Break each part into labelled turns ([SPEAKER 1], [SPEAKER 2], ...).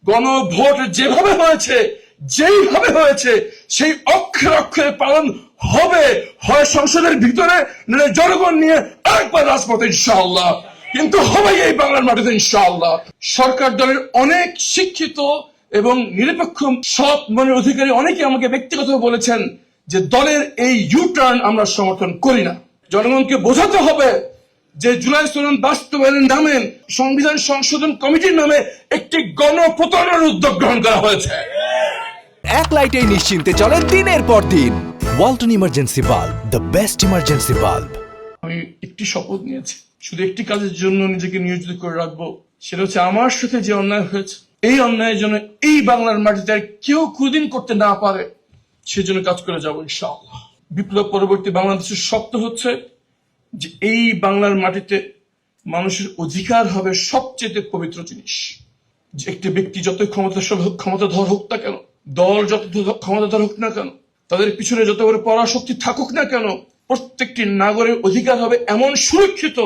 [SPEAKER 1] গণভোট যেভাবে হয়েছে, যেইভাবে হয়েছে, সেই অক্ষরে অক্ষরে পালন হবে, হয় সংসদের ভিতরে নইলে জনগণ নিয়ে আরেকবার রাজপথে ইনশাআল্লাহ, কিন্তু হবে এই বাংলার মাটিতে ইনশাআল্লাহ। সরকার দলের অনেক শিক্ষিত এবং নিরপেক্ষ সৎ মনের অধিকারী অনেকে আমাকে ব্যক্তিগতভাবে বলেছেন যে দলের এই ইউটার্ন আমরা সমর্থন করি না। জনগণকে বোঝাতে হবে যে জুলাই সনদ বাস্তবায়নের নামে সংবিধান সংশোধন কমিটির নামে একটি গণপ্রতারণার উদ্যোগ গ্রহণ করা হয়েছে।
[SPEAKER 2] এক লাইটেই নিশ্চিন্তে চলে দিনের পর দিন। Walton emergency bulb, the best emergency bulb.
[SPEAKER 1] আমি একটি শপথ নিয়েছি, শুধু একটি কাজের জন্য নিজেকে নিয়োজিত করে রাখবো, সেটা হচ্ছে আমার সাথে যে অন্যায় হয়েছে, এই অন্যায়ের জন্য এই বাংলার মাটিতে আর কেউ কোনদিন করতে না পারে, সেজন্য কাজ করে যাবো ইনশাআল্লাহ। বিপ্লব পরবর্তী বাংলাদেশের শক্ত হচ্ছে যে এই বাংলার মাটিতে মানুষের অধিকার হবে সবচেয়ে পবিত্র জিনিস। যে একটি ব্যক্তি যতই ক্ষমতাধর হোক না কেন, দল যত ক্ষমতাধর হোক না কেন, তাদের পিছনে যত বড় পরাশক্তি থাকুক না কেন, প্রত্যেকটি নাগরিকের অধিকার হবে এমন সুরক্ষিত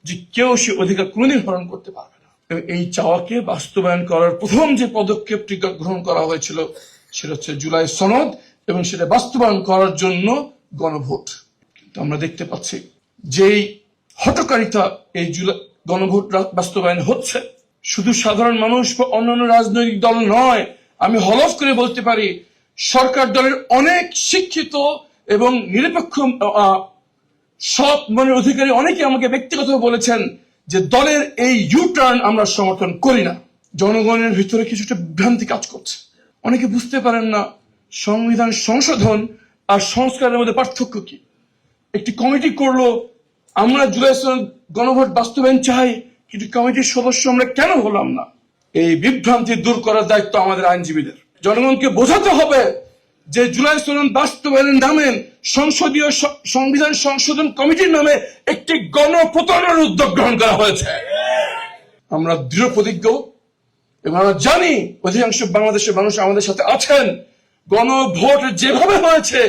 [SPEAKER 1] যে কেউ সে অধিকার কোনদিন হরণ করতে পারবে না। এই চাওয়াকে বাস্তবায়ন করার প্রথম যে পদক্ষেপটি গ্রহণ করা হয়েছিল সেটা হচ্ছে জুলাই সনদ, এবং সেটা বাস্তবায়ন করার জন্য গণভোট। কিন্তু আমরা দেখতে পাচ্ছি যেই হঠকারিতা এই গণভোট বাস্তবায়ন হচ্ছে, শুধু সাধারণ মানুষ বা অন্যান্য রাজনৈতিক দল নয়, আমি হলফ করে বলতে পারি সরকার দলের অনেক শিক্ষিত এবং নিরপেক্ষ সৎ মনের অধিকারী অনেকে আমাকে ব্যক্তিগতভাবে বলেছেন যে দলের এই ইউটার্ন আমরা সমর্থন করি না। জনগণের ভিতরে কিছুটা ভ্রান্তি কাজ করছে। অনেকে বুঝতে পারেন না সংবিধান সংশোধন আর সংস্কারের মধ্যে পার্থক্য কি। একটি কমিটি করলো, আমরা জুলাই সনদ গণভোট বাস্তবায়ন চাই, কিন্তু কমিটির সদস্য আমরা কেন হলাম না? এই বিভ্রান্তি দূর করার দায়িত্ব আমাদের আইনজীবীদের। জনগণকে বোঝাতে হবে যে জুলাই সনদ বাস্তবায়নের নামে সংবিধান সংশোধন কমিটির নামে একটি গণপ্রতারণার উদ্যোগ গ্রহণ করা হয়েছে। আমরা দৃঢ় প্রতিজ্ঞ এবং আমরা জানি অধিকাংশ বাংলাদেশের মানুষ আমাদের সাথে আছেন। গণভোট যেভাবে হয়েছে,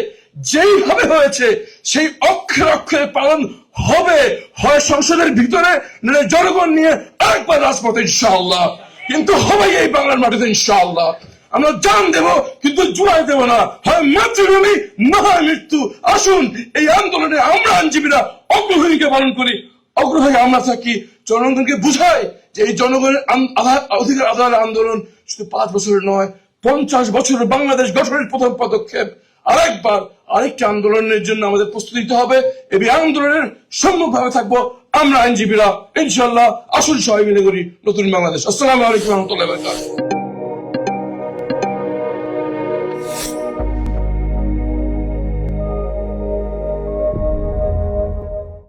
[SPEAKER 1] যেইভাবে হয়েছে, সেই অক্ষরে অক্ষরে পালন হবে, হয় সংসদের ভিতরে নইলে জনগণ নিয়ে আরেকবার রাজপথে ইনশাআল্লাহ, কিন্তু হবে এই বাংলার মাটিতে ইনশাআল্লাহ। আমরা জান দেব কিন্তু জুড়াই দেব না, হয় মাতৃভূমি না হয় মৃত্যু। আসুন এই আন্দোলনে আমরা আইনজীবীরা অগ্রভূমিকা পালন করি, অগ্রভাগে আমরা থাকি, জনগণকে বুঝাই যে এই জনগণের অধিকার আদায়ের আন্দোলন শুধু 5 বছরের নয়, 50 বছরের বাংলাদেশ গঠনের প্রথম পদক্ষেপ। আরেকটি আন্দোলনের জন্য আমাদের প্রস্তুতি নিতে হবে। এই আন্দোলনের সম্মুখভাবে থাকবো আমরা আইনজীবীরা ইনশাআল্লাহ। আসুন সবাই মিলে করি নতুন বাংলাদেশ। আসসালামু আলাইকুম ওয়া রাহমাতুল্লাহি ওয়া বারাকাতুহু।